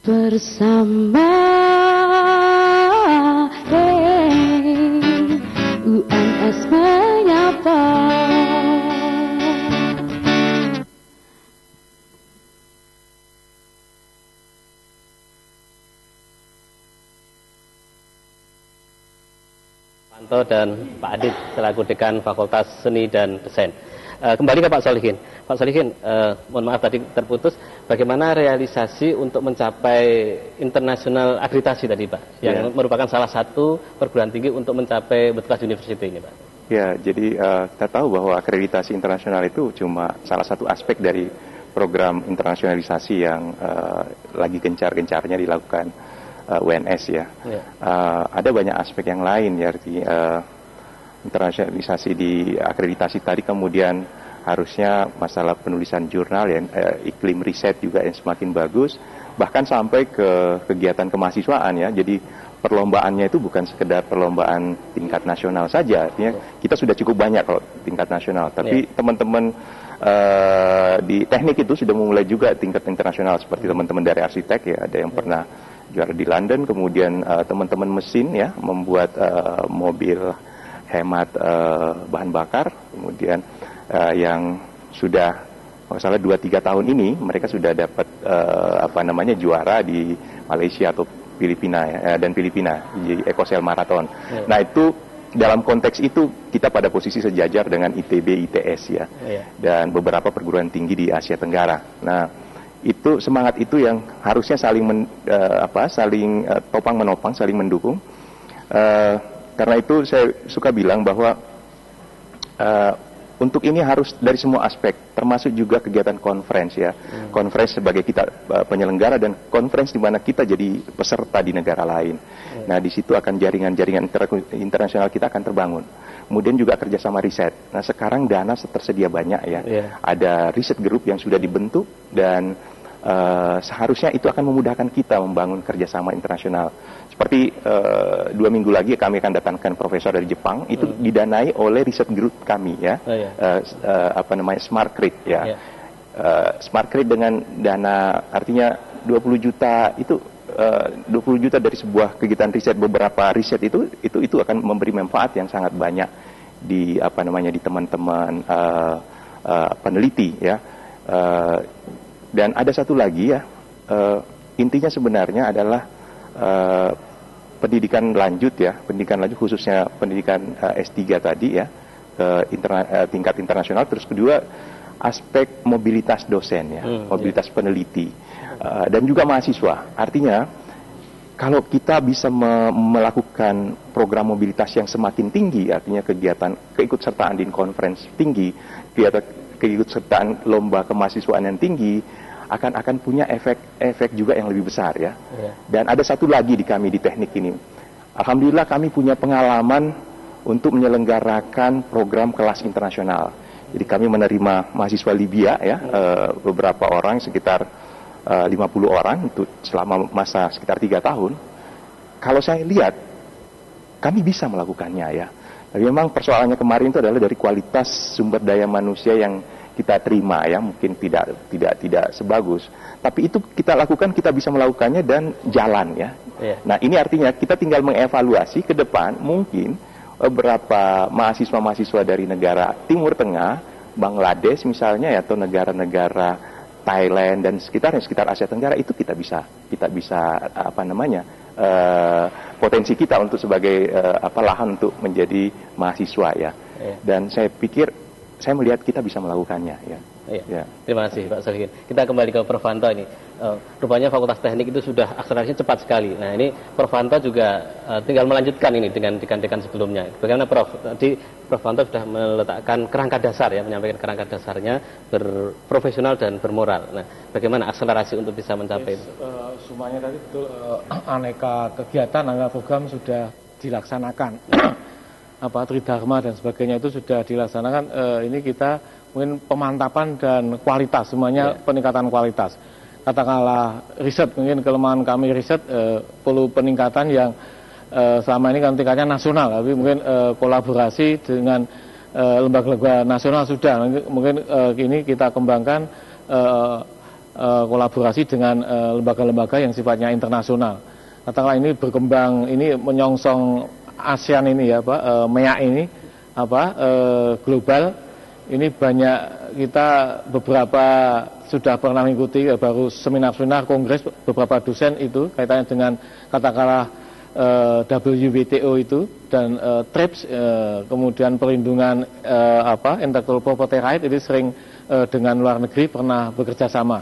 Bersama UNS menyapa. Panto dan Pak Adit selaku Dekan Fakultas Seni dan Desain. Kembali ke Pak Solihin. Pak Solihin, mohon maaf tadi terputus. Bagaimana realisasi untuk mencapai internasional akreditasi tadi, Pak? Yang merupakan salah satu perguruan tinggi untuk mencapai World Class University ini, Pak. Ya, jadi kita tahu bahwa akreditasi internasional itu cuma salah satu aspek dari program internasionalisasi yang lagi gencar-gencarnya dilakukan UNS ya. Ada banyak aspek yang lain ya, internasionalisasi di akreditasi tadi, kemudian harusnya masalah penulisan jurnal ya, iklim riset juga yang semakin bagus, bahkan sampai ke kegiatan kemahasiswaan ya. Jadi perlombaannya itu bukan sekedar perlombaan tingkat nasional saja, artinya kita sudah cukup banyak kalau tingkat nasional, tapi teman-teman di teknik itu sudah memulai juga tingkat internasional, seperti teman-teman dari arsitek ya, ada yang pernah juara di London, kemudian teman-teman mesin ya, membuat mobil hemat bahan bakar, kemudian yang sudah masalah 2-3 tahun ini mereka sudah dapat juara di Malaysia atau Filipina ya, dan Filipina di Ecosel Marathon. Nah itu dalam konteks itu kita pada posisi sejajar dengan ITB, ITS ya, dan beberapa perguruan tinggi di Asia Tenggara. Nah itu semangat itu yang harusnya saling topang menopang, saling mendukung. Karena itu saya suka bilang bahwa untuk ini harus dari semua aspek, termasuk juga kegiatan conference ya. Conference sebagai kita penyelenggara dan conference di mana kita jadi peserta di negara lain. Nah di situ akan jaringan-jaringan internasional kita akan terbangun. Kemudian juga kerjasama riset. Nah sekarang dana tersedia banyak ya. Ada riset group yang sudah dibentuk dan seharusnya itu akan memudahkan kita membangun kerjasama internasional. Seperti 2 minggu lagi kami akan datangkan profesor dari Jepang, itu didanai oleh riset group kami ya, Smart Grid ya. Smart Grid dengan dana artinya 20 juta itu 20 juta dari sebuah kegiatan riset, beberapa riset itu akan memberi manfaat yang sangat banyak di di teman-teman peneliti ya. Dan ada satu lagi ya, intinya sebenarnya adalah pendidikan lanjut ya, pendidikan lanjut khususnya pendidikan S3 tadi ya, tingkat internasional. Terus kedua aspek mobilitas dosen ya, mobilitas peneliti dan juga mahasiswa. Artinya kalau kita bisa melakukan program mobilitas yang semakin tinggi, artinya kegiatan keikutsertaan di conference tinggi, kegiatan keikutsertaan lomba kemahasiswaan yang tinggi, akan punya efek juga yang lebih besar ya. Dan ada satu lagi di kami di teknik ini. Alhamdulillah kami punya pengalaman untuk menyelenggarakan program kelas internasional. Jadi kami menerima mahasiswa Libya ya, beberapa orang, sekitar 50 orang untuk selama masa sekitar 3 tahun. Kalau saya lihat kami bisa melakukannya ya. Tapi memang persoalannya kemarin itu adalah dari kualitas sumber daya manusia yang kita terima ya, mungkin tidak sebagus. Tapi itu kita lakukan, kita bisa melakukannya dan jalan ya. Nah ini artinya kita tinggal mengevaluasi ke depan, mungkin beberapa mahasiswa-mahasiswa dari negara Timur Tengah, Bangladesh misalnya ya, atau negara-negara Thailand dan sekitar Asia Tenggara, itu kita bisa potensi kita untuk sebagai lahan untuk menjadi mahasiswa ya. Dan saya pikir, saya melihat kita bisa melakukannya ya. Terima kasih Pak Solihin. Kita kembali ke Prof. Hanto ini. Rupanya Fakultas Teknik itu sudah akselerasinya cepat sekali. Nah ini Prof. Hanto juga tinggal melanjutkan ini dengan dekan-dekan sebelumnya. Bagaimana Prof? Tadi Prof. Hanto sudah meletakkan kerangka dasar ya, menyampaikan kerangka dasarnya berprofesional dan bermoral. Nah bagaimana akselerasi untuk bisa mencapai itu? Semuanya tadi betul, aneka kegiatan, aneka program sudah dilaksanakan. Tridharma dan sebagainya itu sudah dilaksanakan. Ini kita mungkin pemantapan dan kualitas, semuanya peningkatan kualitas. Katakanlah riset, mungkin kelemahan kami riset perlu peningkatan yang selama ini kan tingkatnya nasional, tapi mungkin kolaborasi dengan lembaga-lembaga nasional sudah. Mungkin ini kita kembangkan kolaborasi dengan lembaga-lembaga yang sifatnya internasional. Katakanlah ini berkembang, ini menyongsong ASEAN ini ya Pak, MEA ini global. Ini banyak kita beberapa sudah pernah mengikuti baru seminar-seminar kongres beberapa dosen itu kaitannya dengan katakanlah WTO itu dan TRIPS, kemudian perlindungan intellectual property right, ini sering dengan luar negeri pernah bekerja sama.